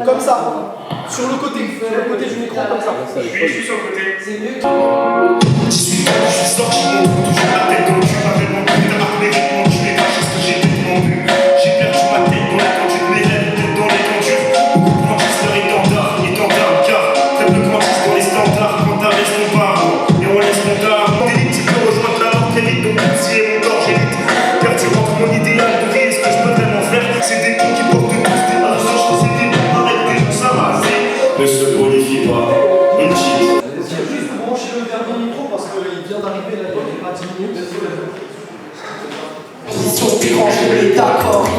Comme ça. Sur le côté du micro, comme ça. Je suis sur le côté. C'est mieux. Je suis sorti, toujours la tête dans le cul, pas vraiment plus. T'as marqué les réponses, je l'ai pas, c'est ce que j'ai demandé. J'ai perdu ma tête dans la tendue, mes rêves étaient dans les tendus. Beaucoup de quantistes leur étendard, car très peu quantistes dans les standards. Quand t'arrêtes ton barreau, et on laisse ton dard. Des petits peu rejoindre la mort, très vite, donc si et mon corps, j'ai vite. Car tu rentres mon idéal de vie, ce que je peux vraiment faire. C'est des cons qui portent tous des mensonges, c'est des bons pareils, des gens ça va, ne se bonifie pas, une cheat. J'ai juste branché le dernier micro parce qu'il vient d'arriver là, il n'y a pas 10 minutes. Position dérange de l'état, corps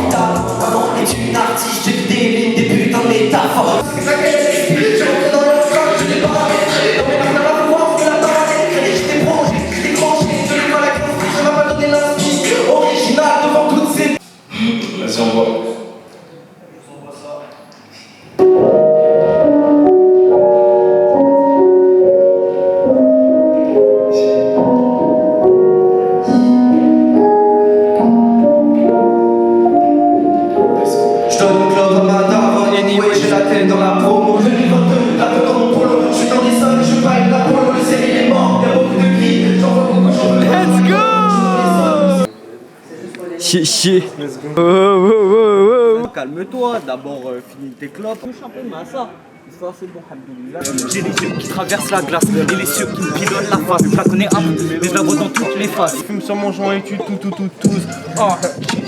Maman est une artiste, j'ai des lignes, des putains de métaphores. C'est ça que j'ai rentré dans leur frappe, je l'ai pas arrêté. Dans mes marques à la pouvoir, je la paramètre. J'étais branché, j'étais branché, je l'ai pas la classe, je vais pas donner l'inspi. Original devant toutes ces. Vas-y, on voit. Dans la promo, je lis 22, la peu dans mon polo. Je suis dans les sols, je vibe la polo. Le série est mort, y'a beaucoup de cris. J'en vois beaucoup, j'en veux. Let's go. Chier. Calme-toi, d'abord finis tes clopes. Touche un peu, mais à ça. Ça c'est bon, alhamdoulilah. J'ai les yeux qui traversent la glace et les cieux qui me pilonnent la face. Je la connais un peu, mais je la vois dans toutes les faces. Je fume sur mon joint et tu tous. Oh,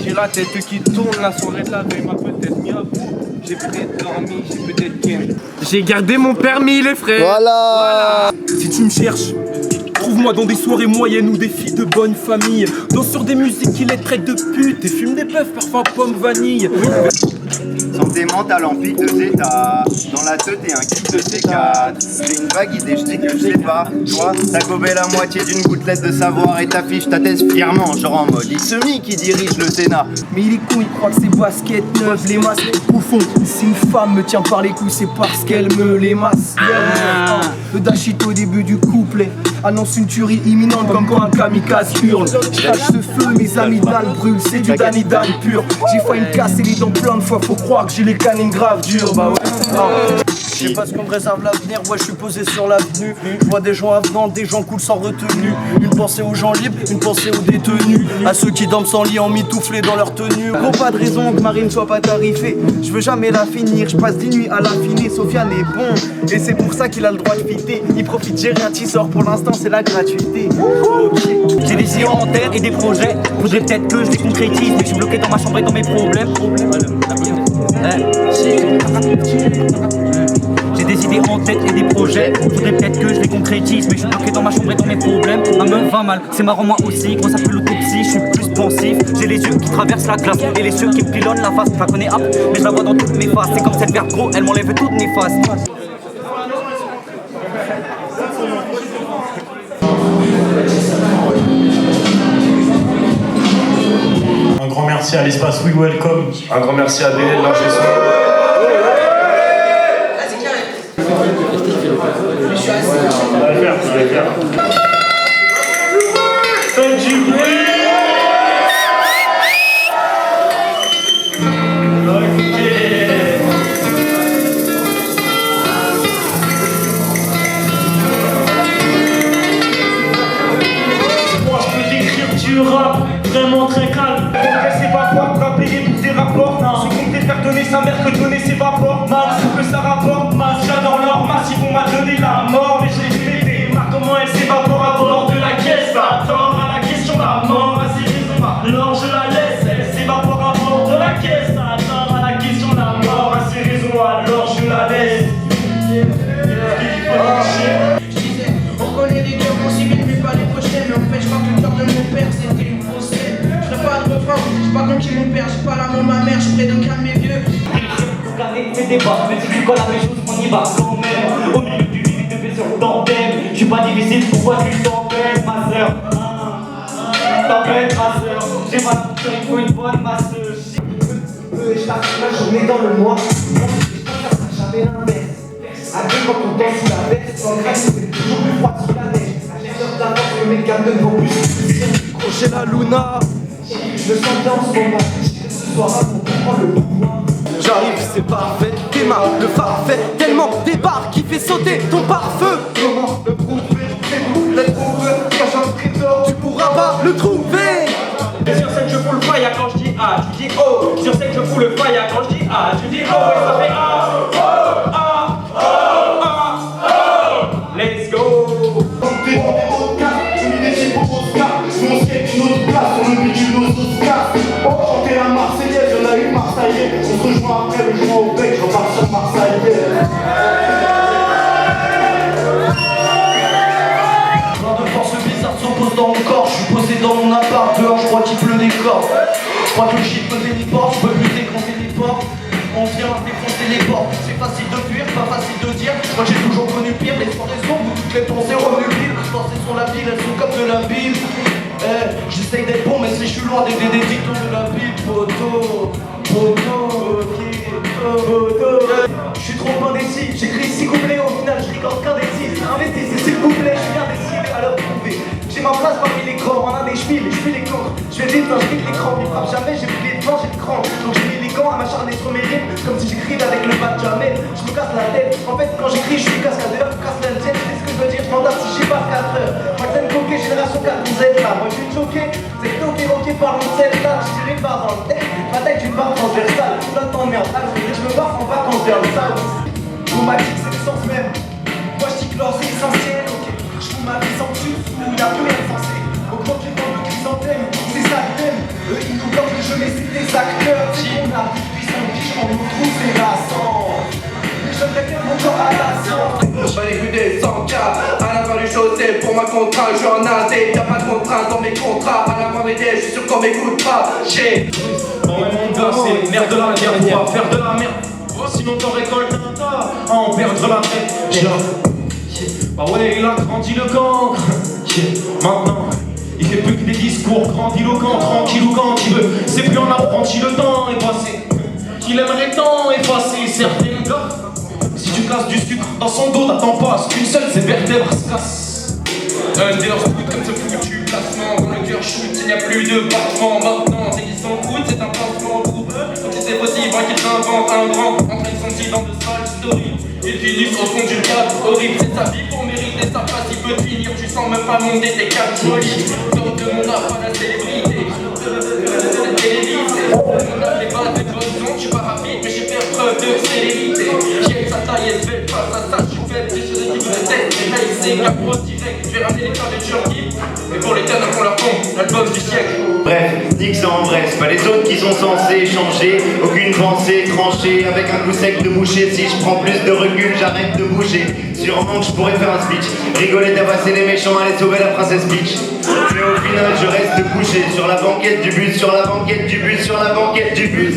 j'ai la tête qui tourne, la soirée de la veille m'a peut-être mis à bout. J'ai peut-être dormi, j'ai peut-être ken. J'ai gardé mon permis les frères. Voilà. Si tu me cherches, trouve-moi dans des soirées moyennes ou des filles de bonne famille. Danse sur des musiques qui les traitent de putes et fume des puffs parfois pomme vanille. Santé mentale en pic de zéta. Dans la tête et un kit de C4. J'ai une vague idée, je dis que je sais pas. Toi, t'as gobé la moitié d'une gouttelette de savoir et t'affiches ta thèse fièrement, genre en mode Issemi qui dirige le Sénat. Mais il est con, il croit que c'est basket neuf, les masques au fond. Si une femme me tient par les couilles, c'est parce qu'elle me les masse. Le dashit au début du couplet annonce une tuerie imminente comme quand un kamikaze hurle. Je cache ce feu, mes amygdales brûlent, c'est du Danidal pur. J'ai failli me casser les dents plein de fois, faut croire que j'ai les canines graves dures. Bah ouais. Je sais pas ce qu'on me réserve l'avenir, ouais je suis posé sur l'avenue. Je vois des gens avenants, des gens cool sans retenue. Une pensée aux gens libres, une pensée aux détenus. À ceux qui dorment sans lit en mitouflé dans leur tenue. Gros pas de raison que ma rime soit pas tarifée. Je veux jamais la finir, je passe 10 nuits à l'affiner. Sofiane est bon, et c'est pour ça qu'il a le droit de fitter. Il profite, j'ai rien qui sort pour l'instant, c'est la gratuité. Okay. J'ai des idées en terre et des projets. Faudrait peut-être que je les concrétise, mais je suis bloqué dans ma chambre et dans mes problèmes. J'ai des idées en tête et des projets. Faudrait peut-être que je les concrétise, mais je suis bloqué dans ma chambre et dans mes problèmes. Ma meuf va mal, c'est marrant moi aussi. Quand ça fait l'autopsie, je suis plus pensif. J'ai les yeux qui traversent la glace et les cieux qui me pilonnent la face. Je la connais hop, mais je la vois dans toutes mes faces. C'est comme cette verte gros, elle m'enlève toutes mes faces. Un grand merci à l'espace We Welcome. Un grand merci à BL, l'ingé son. Tu vas le faire, tu vas le faire. Faites du bruit. Moi je peux t'écrire du rap vraiment très calme. C'est pas quoi pour payer tous tes rapports. Ce qu'on préfère donner sa mère que donner ses vapeurs. Max, que ça rapporte, masse, j'adore leur masse, ils vont m'a donné la mort. Mais je l'ai pété, comment elle s'évapore à bord de la caisse. Attends à la question, la mort, à ses raisons, alors je la laisse. Elle s'évapore à bord de la caisse. Attends à la question, la mort, à ses raisons, alors je la laisse. On connaît les guerres en civil, mais pas les prochaines. Mais en fait, je crois que le cœur de mon père, c'était une procès. Je ferai pas de refrain, j'ai pas compris mon père, j'ai pas l'amour de ma mère, je suis près de calmer vieux. Regardez ces débats, même si tu colles la même chose, on y va quand même. Au milieu du vide, de blessures d'antenne. Je suis pas difficile, pourquoi tu t'embêtes, ma sœur? T'embêtes, ma sœur. J'ai ma soeur, il faut une bonne masseuse. Je passe la journée dans le mois. Jamais l'inverse. Après, quand on danse sous la veste, sans graisse, c'est toujours plus froid sous la neige. J'ai peur d'avance, le mec garde de vos plus. Crochet la Luna. Je me sens bien en ce moment. Ce soir, on prend le pouvoir. j'arrive, c'est parfait. Démarre le parfait, tellement débarque qui fait sauter ton pare-feu. Comment le prouver? C'est vous le trouver, cache un trésor, tu pourras pas le trouver. Sur scène je fous le fire quand je dis A, tu dis O. Sur scène je fous le fire quand je dis A, tu dis O. Et ça fait A, O, A, O, A, O. Let's go. Mon skate, une autre place, on le bitume nos Oscars. Oh, chanter la Marseillaise, y'en a une Marseillaise. On se rejoint après le joint au bec, je repars sur Marseillaise. Plein de forces bizarres s'opposent dans mon corps. Je suis posé dans mon appart, dehors je crois qu'il pleut des corps. Je crois que le shit me téléporte, je peux plus décompter les portes. On vient défoncer les portes. C'est facile de fuir, pas facile de dire. Je crois que j'ai toujours connu pire. Les soirées sombres où toutes les pensées revenues pile. Les pensées sur la ville, elles sont comme de la Bible. J'essaye d'être bon, mais si je suis loin des dictons de la Bible. Poteau, poteau, je suis trop indécis. J'écris 6 couplets, au final je rigole qu'un des 6. Investissez s'il vous plaît, je viens décider à leur prouver. J'ai ma place parmi les grands, en un des chemins, je suis les cancres. Je vais vite, je vite l'écran, il frappe jamais, j'ai plié devant, j'ai le cran. Donc j'ai mis les gants à m'acharner sur mes rimes, comme si j'écrivais avec le bas de jamais. Je me casse la tête, en fait quand j'écris je suis cascadeur, casse la tête, c'est ce que je veux dire, je m'endors si j'ai pas 4 heures. Martin Coquet, génération 4, vous êtes là, moi je suis choqué. C'est ok, parlons de celle là, je tire une barre dans le tête, ma tête d'une barre transversale, tout là t'emmerde, je me barre en vacances vers le sale. Chromatique c'est l'essence même, moi je dis que l'or c'est essentiel, ok. Je fous ma vie sans dessus, y'a plus rien de sensé. Augmente les temps de chrysanthème, c'est ça que t'aimes. Eux ils nous bloquent le jeu mais c'est des acteurs. Si on a plus puissant qui on nous trouve c'est lassant. Les jeunes réclament mon corps à l'ascent. Je vais écouter 100K à la fin du show c'est pour ma contrat. Je suis en AZ, y'a pas de contrainte dans mes contrats. À la fin des je suis sûr qu'on m'écoutera. J'ai Bon ouais mon gars, c'est merde de la guerre, on va faire de la merde. Sinon t'en récoltes un tas, à en perdre la tête. Bah ouais, il a grandi le camp. Maintenant, il fait plus que des discours grandiloquents, tranquille ou quand il veut. C'est plus en apprenti, le temps est passé. Qu'il aimerait tant effacer certains gars. Si tu casses du sucre dans son dos, t'attends pas à ce qu'une seule ses vertèbres se casse. Underscoot comme ce foutu placement. Dans le cœur shoot, il n'y a plus de battement. Maintenant, c'est qu'ils s'en foutent, c'est un pansement pour eux. Donc si c'est possible, hein, qu'ils inventent un grand. Entraîne son style dans de sales stories. Et finissent au fond d'une cave horrible. C'est sa vie pour mériter sa place. Il peut finir, tu sens même pas monter tes câbles solides. Sors de mon art, pas la célébrité. De la télévisée. On a les bases des bonnes ondes, je suis pas rapide, mais j'ai fait preuve de célérité. J'ai sa taille est belle, face à ça, je suis faible. J'ai chose qui me tête, mais là il sait que la prose direct. Je vais ramener les cœurs de Turquie. Mais pour les tonnes, on leur compte, l'album du siècle. Bref, dis que c'est en vrai, c'est pas les autres qui sont censés changer. Aucune pensée tranchée, avec un coup sec de boucher. Si je prends plus de recul, j'arrête de bouger. Sûrement que je pourrais faire un speech, rigoler, tabasser les méchants, aller sauver la princesse Peach. Mais au final, je reste couché sur la banquette du bus, sur la banquette du bus, sur la banquette du bus.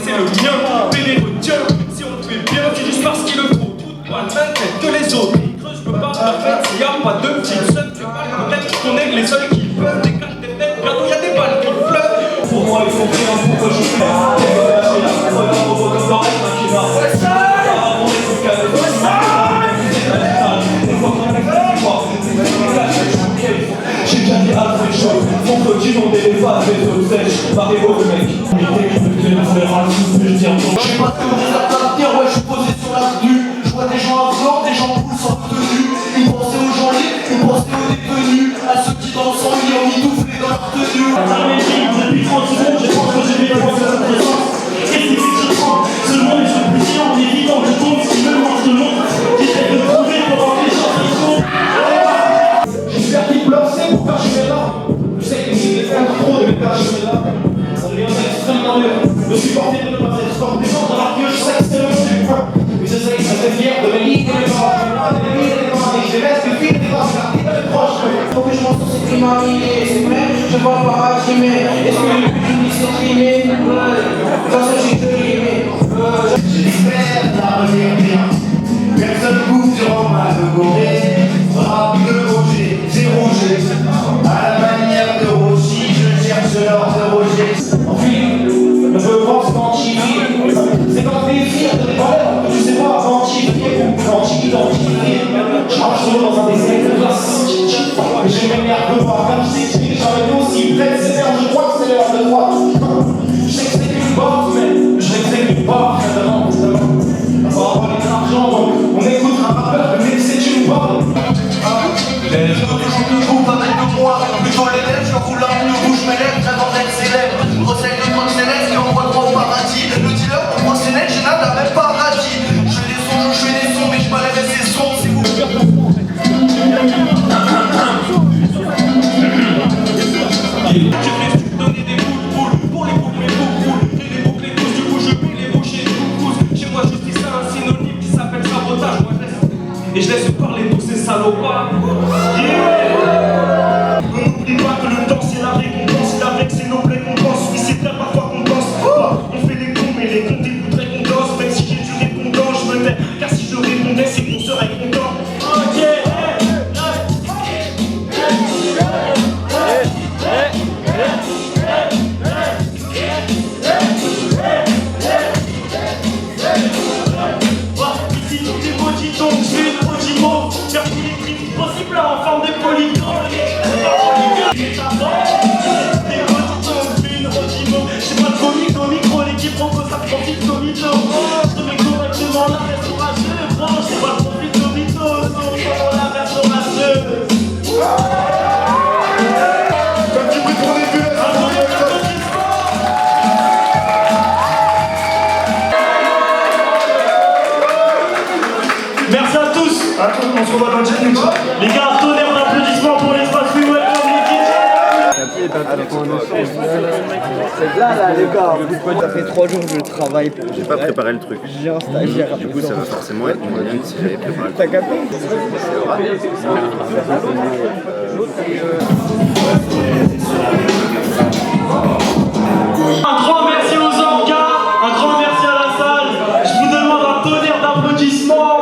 C'est le mien, pédé le tien. Si on te fait bien, c'est juste parce qu'il le faut. Toute pas de même tête que les autres. Je peux pas la faire s'il y a pas de petites seules. Tu parles peut-être qu'on est les seuls qui peuvent décaler des têtes. Bientôt y'a des balles qui pleuvent. Pour moi, il faut bien pourquoi je fais. J'ai déjà dit Alfred Choc, mon petit nom d'éléphant, les autres sèches, Mario le mec. Je sais pas ce que vous êtes à dire, ouais, je suis posé sur la rue. Je vois des gens affluents, des gens poules sans tenue. Ils pensaient aux gens libres, ils pensaient aux détenus. À ceux qui dans le sang, ils ont mitouflé dans leur tenue. Depuis 30 secondes, je pense que j'ai des points de présence. Et c'est que je prends ce monde est plus chiant en évitant que je tombe ce qui me mange de monde. J'essaie de trouver pendant que les gens qui sont. J'espère qu'il pleure, c'est pour faire jouer là. Je sais qu'il est un trop de me faire jouer là. Ça devient extrêmement dur de supporter de ne pas être fort des gens alors que je sais que c'est le but. Mais je sais que ça fait fier de me lire les bras, de me lire les bras, et je laisse le fil des bras, garder le proche. Faut que je montre sur ces crimes arrivés, c'est vrai, je vois pas assumer. Est-ce que le but du lycée c'est trimé? De toute façon j'ai que rimé. J'espère la revenir bien. Personne bouffe durant ma gorée. Rap de Roger, c'est Roger. À la manière de Roger, je cherche l'or de Roger. Enfin, le peu pense quantifier. C'est quand t'es fier de tes valeurs que tu sais pas quantifier ou quanti-identifier. Je marche solo dans un désert de glace. Mais j'ai mes nerfs de voir, comme je t'explique, j'avais aussi près de ces nerfs, je crois que c'est l'heure de droite. Je sais que c'est une porte, mais je sais que c'est une porte. et je laisse parler tous ces salopards. N'oublie pas que le temps c'est la récompense, c'est avec ces nobles qu'on pense. Oui, c'est bien parfois qu'on pense pas. On fait les cons, mais les comptes écouteraient qu'on danse. Même si j'ai du répondant, je me tais. Car si je répondais, c'est qu'on serait content. Ok. Ici tout est maudit, donc je suis une maudit mot. Faire tous les crimes possibles en forme de polygones. J'ai pas de comique au micro, l'équipe propose ça profite au mytho. Je te mets correctement la verse orageuse. Non, c'est pas le profit au mytho, non, la verse orageuse. Merci à tous. On se revoit dans le jet, Les gars, tonnerre d'applaudissements pour l'espace free welcome l'équipe. Là, les gars, ça fait 3 jours que je travaille. J'ai pas préparé le truc. J'ai un stagiaire. Du coup, ça va forcément être moins bien que si j'avais préparé le T'as truc. capté? Un grand merci aux orgas, un grand merci à la salle. Je vous demande un tonnerre d'applaudissements.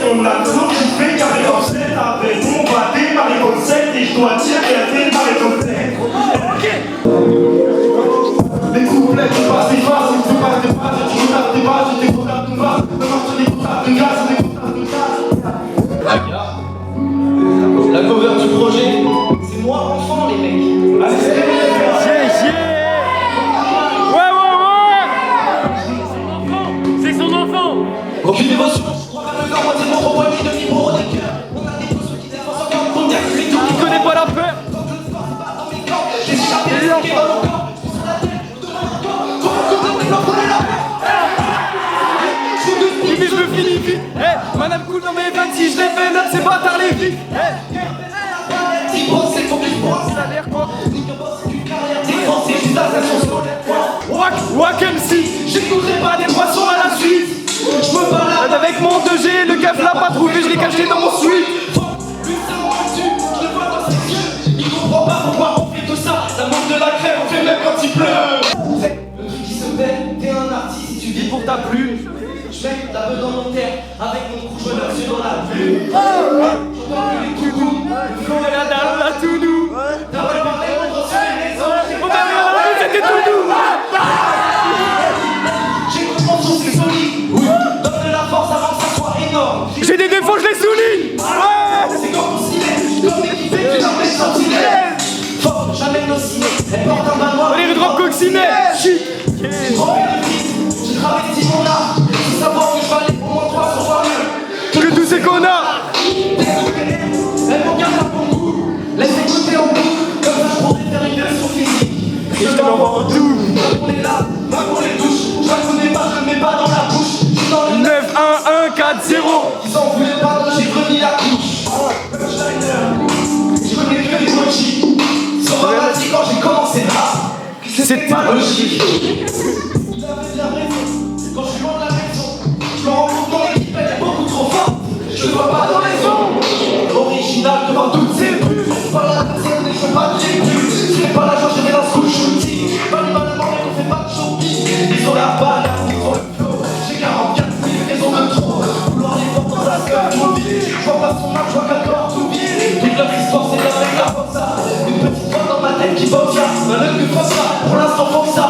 On l'a toujours kiffé car les recettes avaient bombardé par les recettes et je dois dire qu'elle a fait par les recettes. Les couplets qui passent des phases, tu passes des phases, tu regardes des bases, tu découvres de base, tu marches des contacts de gaz, des contacts de gaz. La cover du projet, c'est moi enfant les mecs. Allez, c'est C'est son enfant. aucune émotion, je crois vers le vent, moitié mort, au poignet de vibro des cœurs. On a des poissons qui défendent encore une compte d'air, les tout qui connaît pas la peur. Quand je ne sors pas dans mes corps, j'ai échappé les qui dans mon corps. Je suis sur la tête, de mon corps, comme un couple de blanc, prenez la paix. Mais je me finis vite. Hey, madame cool dans mes 26, je l'ai fait là, c'est bâtard les vies. Si bon, c'est ton plus fort, ça a l'air quoi? Défense et juste l'assassin scolaire. Wack MC, j'écouterai pas des poissons à la suite. Je me balade Avec mon 2G, le gaffe l'a pas trouvé, je l'ai caché dans mon suite. Lui, ça me dessus, je le vois dans ses yeux. Il comprend pas pourquoi on fait tout ça. Ça manque de la crème, on fait même quand il pleut. Le truc qui se fait, t'es un artiste, tu vis pour ta plume. Je mets la beuh dans mon terre, avec mon crew, je me lance dans la plume. J'entends plus les coucous, le flow et la dalle, la tout nous. T'as pas parlé, on reçoit les maisons. C'était tout doux. J'écoute mon son, c'est solide. Donne de la force avant que ça soit énorme. J'ai des défauts, je les souligne. C'est comme ton ciné, comme des qui fait que Proximé. J'ai travesti mon art, faut savoir que je valais au moins 300 fois mieux. Que tout ce qu'on a. Elle me regarde à bon goût, laisse écouter en boucle, comme ça je pourrais faire une version physique. Et je te l'envoie en tout. Va pour les laves, va pour les douches, je la connais pas, je le mets pas dans la bouche. Je suis dans le 9, 1, 1, 4, 0. ils en voulaient pas, donc j'ai remis la couche. Je connais que les mochis, ils sont pas dit quand j'ai commencé là. C'était pas logique. Il avait bien raison, quand je suis loin de la maison, je me rends compte que mon équipe elle est beaucoup trop forte. Je le vois pas dans les ondes. Original devant toutes ces pubs. Pas la personne et je fais pas de début. Je fais pas la joie, je vais dans ce coup shooting. Pas le mal mort, on fait pas de shopping. Ils ont la balle, ils ont le flow. J'ai 44 000 raisons de trop. Vouloir les voir dans la gueule mobile. Je vois pas son âge, je vois qu'un corps tout vide. Toute leur histoire, c'est la même la força. Une petite voix dans ma tête qui boxe là. Un œil que comme ça. Pour l'instant, comme ça.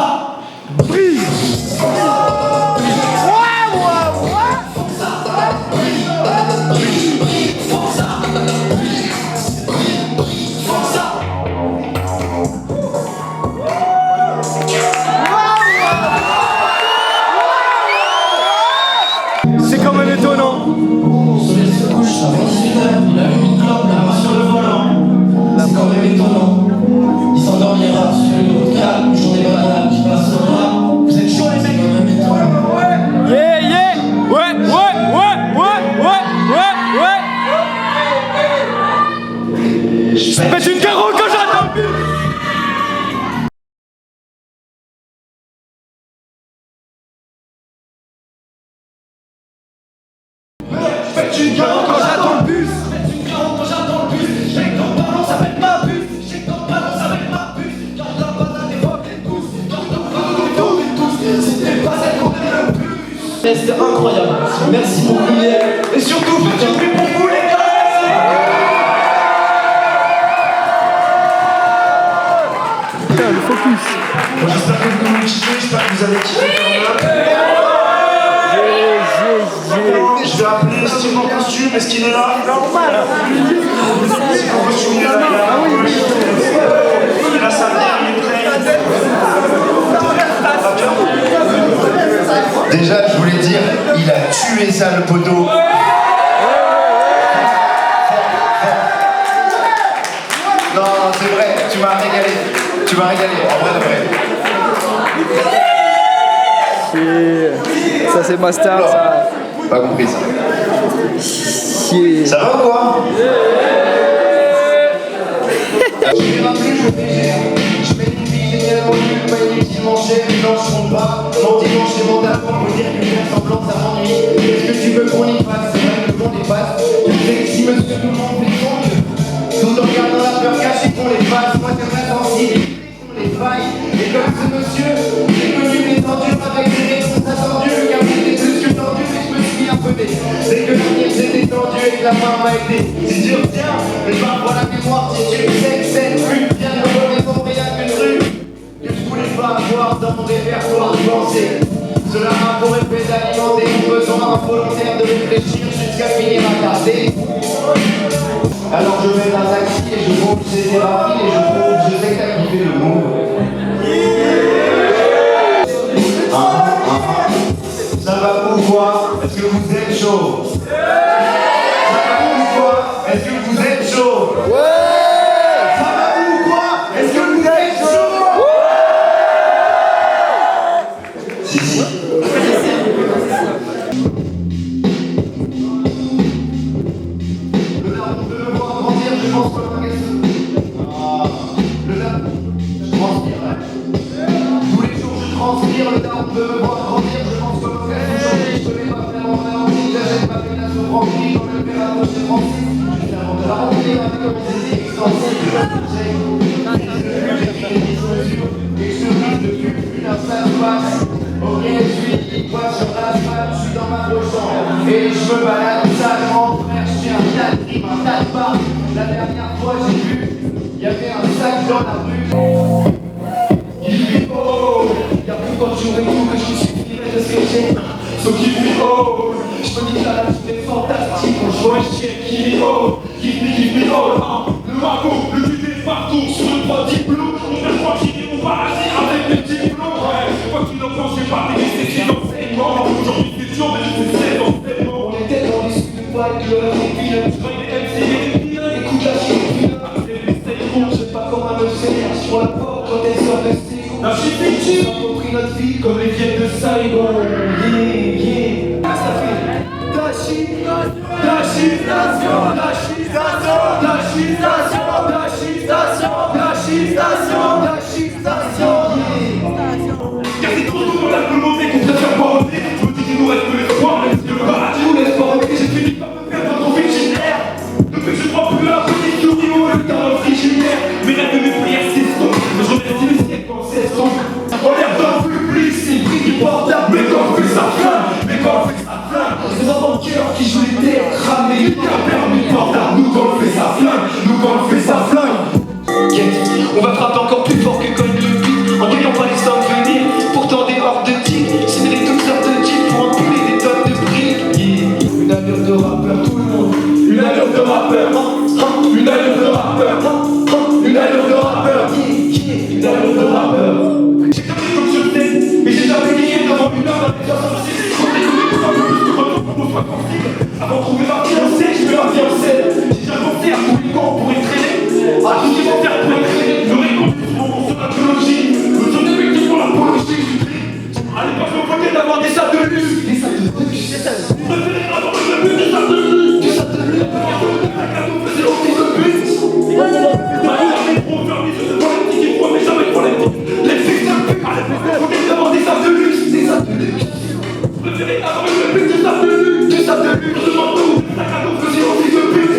C'est quand même étonnant. C'est quand même étonnant. Il s'endormira sur une route calme, journée banale qui passe au noir. Vous êtes chauds les mecs, quand même étonnant. Yeah, yeah. Ouais. Je pète une carreau quand j'attends le bus. Faites une gueule quand j'attends le bus. Faites une gueule quand j'attends le bus. J'ai que ton ballon, ça fait ma bus. J'ai que ton ballon, ça fait ma bus. Garde la banane et vote les tous. Garde ton ballon et tous. C'était pas celle qu'on aime le plus. Mais c'était incroyable. Merci beaucoup Miel. Et surtout, je tiens plus pour vous les gars. Putain, le focus. Bon, j'espère que vous avez kiffé, j'espère que vous avez kiffé quand même. Je vais appeler Steve en costume, est-ce qu'il est là? Normal. Steve en costume, il est là. Il a sa mère, il est prêt. Déjà, je voulais dire, il a tué ça le poteau. Non, c'est vrai, tu m'as régalé. Tu m'as régalé, en vrai de vrai. Ça c'est ma star, ça. Pas compris ça. Yeah. Ça va ou quoi? Je suis rappelé, je végère. Je mets une vie génialement nulle, pas inutilement chère. Non, je compte pas. Mon dimanche, c'est mentalement pour dire que faire semblant, ça m'ennuie. Est-ce que tu veux qu'on y fasse? C'est vrai que le monde est passe. Je sais que si monsieur tout le monde fait son mieux, tout en gardant la peur cachée qu'on les fasse. Moi, j'aimerais sentir qu'on les faille. Et comme ce monsieur, j'ai connu des tendus avec des réponses attendues. Car j'étais des yeux tendus et je me suis un peu dès que la mienne s'était tendue et que la main m'a aidé. Si Dieu retient, mais parfois la mémoire, si Dieu sait que c'est une bien de reconnaissance, rien qu'une rue que je voulais pas avoir dans mon répertoire de pensée. Cela m'a pour effet d'alimenter mon besoin involontaire de réfléchir jusqu'à finir à garder. Alors je mets un taxi et je monte ces thérapies et je trouve, je sais que t'as kiffé le mot. Ça va ou quoi? Est-ce que vous êtes chaud? Ça va ou quoi? Est-ce que vous êtes chaud? Ça va ou quoi? Est-ce que vous êtes chaud? Si, si. Le daron veut me voir grandir, je pense que le daron, je transpire, tous les jours je transpire, le daron veut me voir grandir, je pense que aujourd'hui je connais pas vraiment ma envie, j'achète ma pénation remplie, quand le père a touché Francis, je viens de la remplir avec comme des extensibles, j'ai des discussions, et je ris depuis une interface. Ok, je suis quoi sur l'asphalte, je suis dans ma chambre et je me balade sagement, frère, je suis un tas de crime, un tas de barres. La dernière fois j'ai vu, il y avait un sac dans la rue. Il dit oh, il y a plus quand jour et tout que je me suffirais de ce que j'ai. Sauf qu'il dit oh, je me dis que la nature est fantastique quand je vois un chien qui dit oh, qui dit oh, le magot, le but est partout sur le body blue, on a crois qu'il est mon paradis avec mes petits j'ai pas délaissé ses enseignements. Aujourd'hui c'est dur mais je fais ses enseignements. On était dans les studios avec l'heure et puis le Je vois des MC et des pires. écoute la chine. Je sais pas comment le faire sur la porte quand elle sort de Saigon. La chine fictive. On a compris notre vie comme les vieilles de Saigon. Yeah, yeah. Ça fait Car c'est trop tôt dans la volonté qu'on préfère pas relever. Je me dis qu'il nous reste que l'espoir, même si le paradis nous laisse pas relever. J'ai fini par me perdre dans ton frigidaire. Depuis que je crois plus à la petite souris ou le temps dans le frigidaire. Mes rêves et mes prières s'estompent. Je remercie le ciel quand c'est sombre. En l'air d'un public, c'est le prix du portable. Mais quand on fait sa flamme, mais quand on fait sa flamme, ces enfants de cœur qui jouent les terres cramées. il y a permis de portable. Nous quand on fait sa flamme, nous quand on fait sa flamme. On va frapper encore plus fort que cogne le beat. En voyant pas les sommes venir. Pourtant des hordes de types signer toutes sortes de types pour empiler des tonnes de briques. Yeah. Une allure de rappeur, tout le monde. Une allure de rappeur, une allure de rappeur, une allure de rappeur, une allure de rappeur. J'ai jamais comme je le sais, mais j'ai jamais gagné devant une heure avec 66. Quand les coups pour un peu plus de retour pour qu'on soit tranquille. Avant de trouver ma fiancée, je mets ma fiancée. J'ai déjà pensé à tous les camps pour entraîner, à tout ce qu'ils vont faire pour entraîner. Le récompte pour sur la biologie, le son des mecs pour l'apologie. À l'époque, on voulait d'avoir des salles de luxe. Des salles de luxe, des salles de luxe. Préférez avoir le but des salles de luxe. Des salles de luxe. La cadeau faisait autour de but. Maintenant, les pros ferment les yeux de politique, ils croient mais jamais politique. Les fils de pute, à l'époque, on voulait d'avoir des salles de luxe. Des salles de luxe. Préférez avoir le but des salles de luxe. Des salles de luxe. Je demande tout. La cadeau faisait autour de but.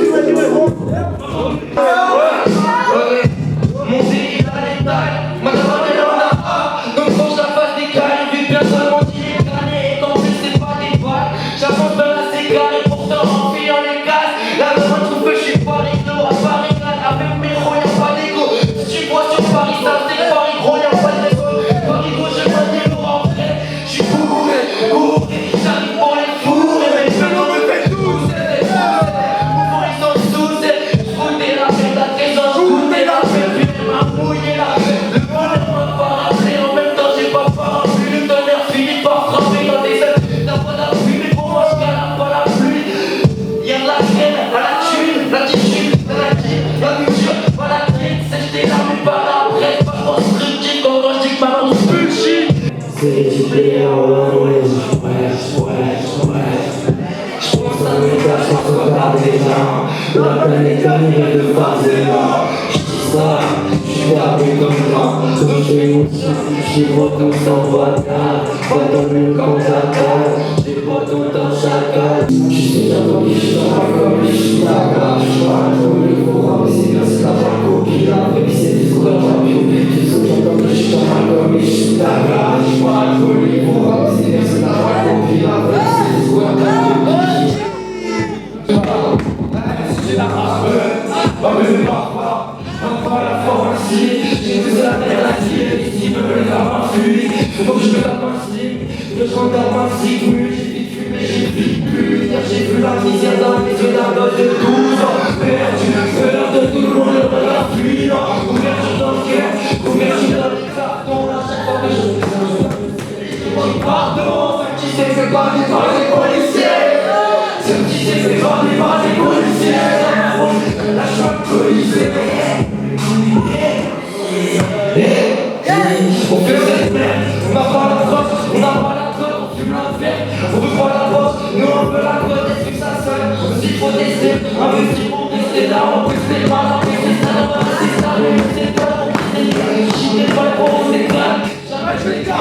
Mon délire à l'étal, ma caravane elle en a un. Donc quand je la face des calmes, vu bien seulement qu'il est gagné. Et qu'en plus c'est pas des balles, j'avance vers la cigare et pourtant en filant les gaz. La main trouve que je suis pas rigolo à Paris, avec mes gros y'a pas d'ego. Si tu vois sur Paris, ça c'est que Paris gros y'a pas d'ego. Paris gros j'ai pas d'ego en vrai, j'suis bourré, j'arrive pour les fourrer. Mais je m'en me fais tous, mouvement ils sont sous, j'foutais la merde à trésor, j'goûtais la merde. Mouillé là, le bonheur m'a pas rappelé. En même temps j'ai pas parapluie. Le tonnerre finit par frapper dans des ailes. T'as pas la pluie, mais pour moi je galère pas la pluie. Y'a de la graine, à la thune, l'attitude, la culture, pas la traite. C'est jeter la mais pas la presse. Pas constructif quand je dis que ma grosse bullshit. C'est du player, ouais. J'pense à mes gars, j'pense au regard des gens. La planète est de farcement. J'suis gardé comme grand, comme j'ai mon sang, j'ai breton sans bâtard, pas dans le camp d'attaque, j'ai breton dans chacal. J'suis déjà comme les chats, comme les chitagas, j'parle comme les courants, mais c'est bien c'est la vraie copie, la vraie vie c'est des scores, j'ai souvent comme les chitagas, comme les chitagas, j'parle comme les courants, mais c'est bien c'est la vraie copie, la vraie vie c'est des scores, j'ai la race, pas me pas. Pas la pharmacie, j'ai des alternatives, ici me veulent la main fluide. Faut que je me tape un slip, que je rentre dans ma cible. J'ai vite fumé, j'ai vite bu, hier j'ai vu la misère dans les yeux d'un gosse de 12 ans. Perdu, peur de tout le monde, le regard fuyant. Couverture dans le cœur, couverture dans les cartons. À chaque fois que je dis pardon, ce qui s'est fait par les policiers. Ce qui s'est fait par les policiers. La choix policier. On fait cette merde, on n'a pas la drogue, on n'a pas la drogue, on fume la verte, on veut pas la bosse, nous on veut la côte, est-ce que ça sonne? Aussi faut tester, investir pour tester là, on peut se mal, on peut se ça, on va rester ça, c'est pas on peut se dire, chier pas pour on s'éclate, jamais je vais là,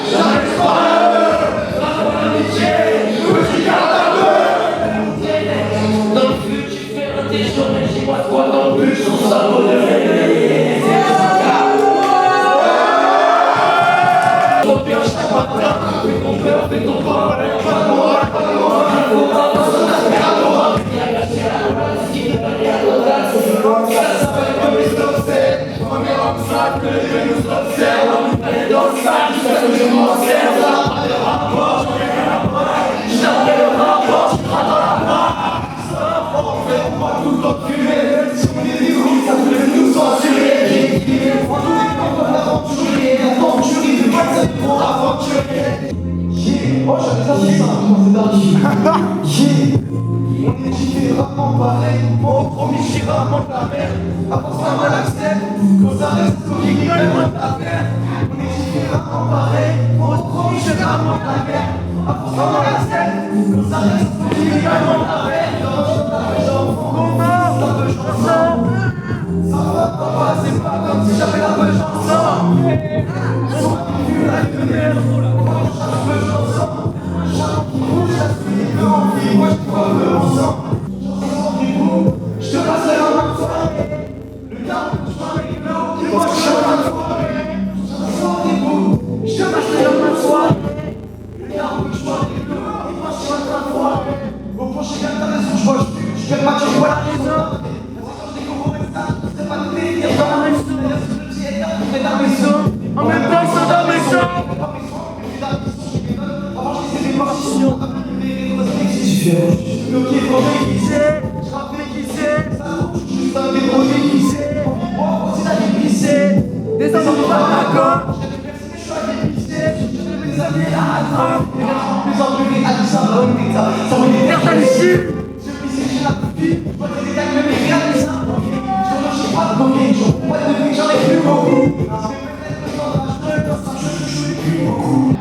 jamais je parle, la bonne amitié, petit cartable. Dans le fut, tu fais un tes journées, j'ai pas de quoi dans le but, on s'abonne de réveiller. Fais ton peur, fais ton pas, pas de morale, pas de morale. Il faut pas passer la sphère. Il y a la sphère, la ski, il y a l'audace. Ça s'appelle comme les obsèques. Premier obstacle, que les gens nous observent. Elle est dans le sac, jusqu'à ce que je m'en serve. Ça n'a pas de rapport, j'en ai rien à voir. J'appelle le rapport, tu seras dans la barre. Ça va pas, on fait pas tout le temps fumer. Si on est des roues, ça voulait nous censurer. J'ai dit, prends tous les temps comme l'aventurier. L'aventurier, pas de fait pour aventurer. Oh, j'avais ça, c'est ça, c'est dingue. On est différemment pareil, moi au premier j'irai à la mer. Après ça mal accepte, quand ça reste au qui gagne moins de la mer. On est différemment pareil, moi au premier j'irai à la mer. Après ça mal accepte, quand ça reste au qui gagne moins de la mer. La pêche ensemble, ça va papa, c'est pas comme si j'avais la pêche ensemble. On va plus la lumière, on va chercher la pêche ensemble. Moi je crois que ensemble. Je te passerai la main soirée. Le gars, je m'en ai l'eau. Moi je te la soirée. Je te passerai la main soirée. Le gars, je m'en ai l'eau. Moi je te la soirée. Au prochain gars, t'as raison, je vois le cul. Je fais pas que je vois la raison. Quand je découvre ça, c'est pas de délire dans la maison. Le petit état, on fait la maison. En même temps, ils sont dans la maison. Avant, je disais des partitions. Ok, faut déguiser, je rappe déguisé, ça trouve, je suis un des gros déguisés. Oh, c'est la déguisée, des hommes pas d'accord. J'ai des personnes que je suis à déguiser, je devais les amener à la drogue. Et là, je suis plus en plus à du syndrome, ça me dit merde à l'issue. Je me disais, j'ai la copie, je vois des détails, mais rien de ça. Je suis pas de coquille, je vois de vie, j'en ai plus beaucoup. Parce que peut-être que j'en ai dans ça, je suis plus beaucoup.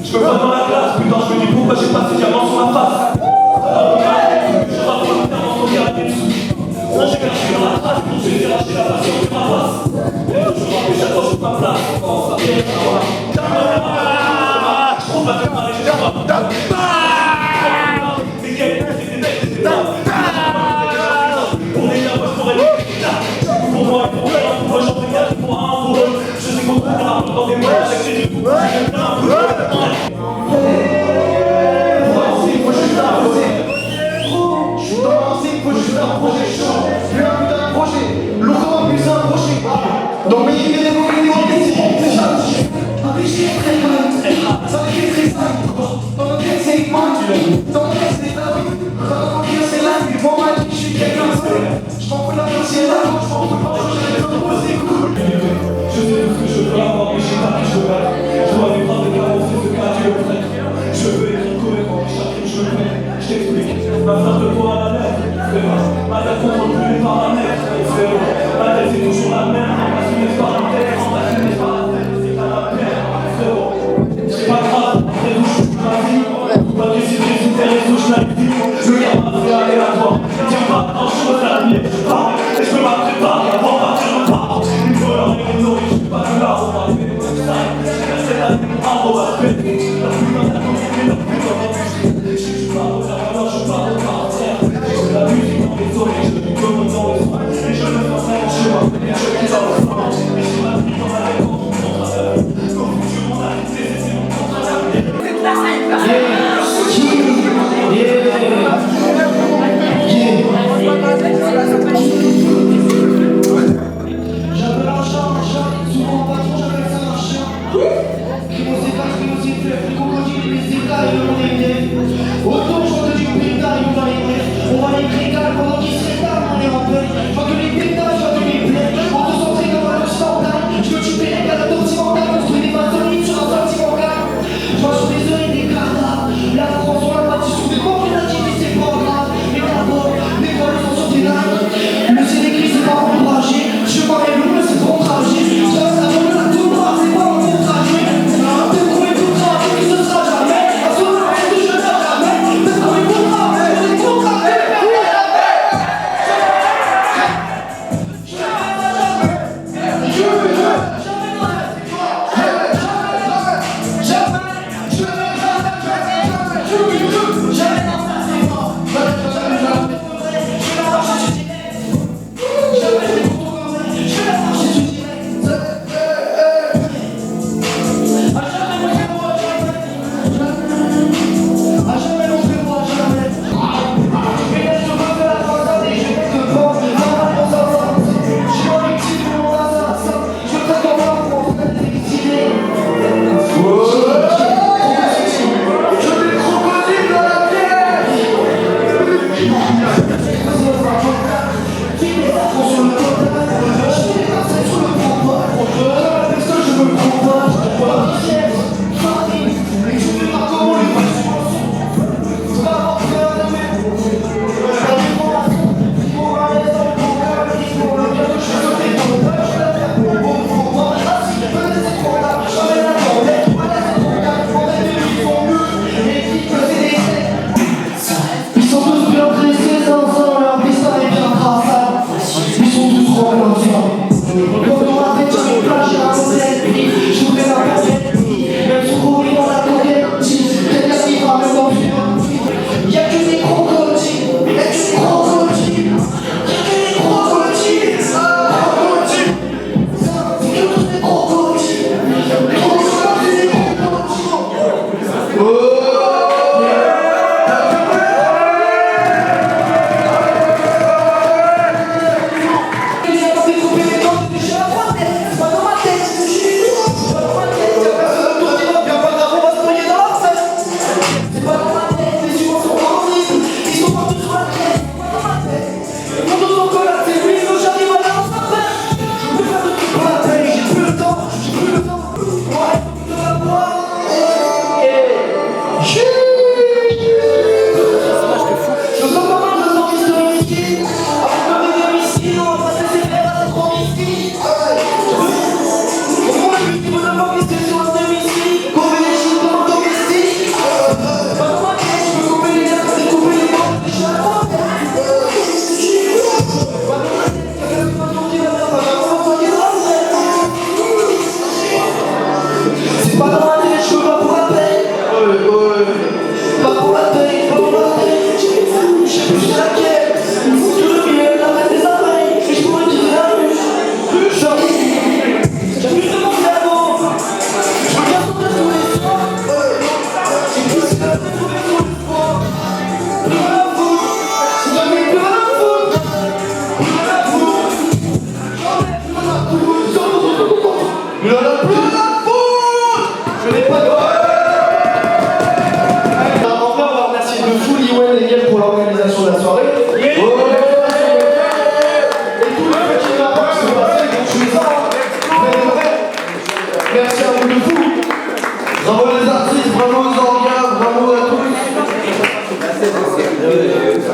Je me vois dans la classe, putain, je me dis pourquoi j'ai pas ces diamants sur la face. Je rappe volontairement sans dire à des sous. J'ai caché dans la trace, j'ai fait lâcher la passion de ma face. Et je rappe chaque fois sur ma place, on ça vient à moi. Je trouve pas de marée, j'ai pas. Mais quel est le mecs, c'est ça. On est là, moi je pourrais le pour moi, pour moi, j'en fais 4 pour un pour eux. Je sais qu'on peut faire dans des mots avec des coups. Dans mes idées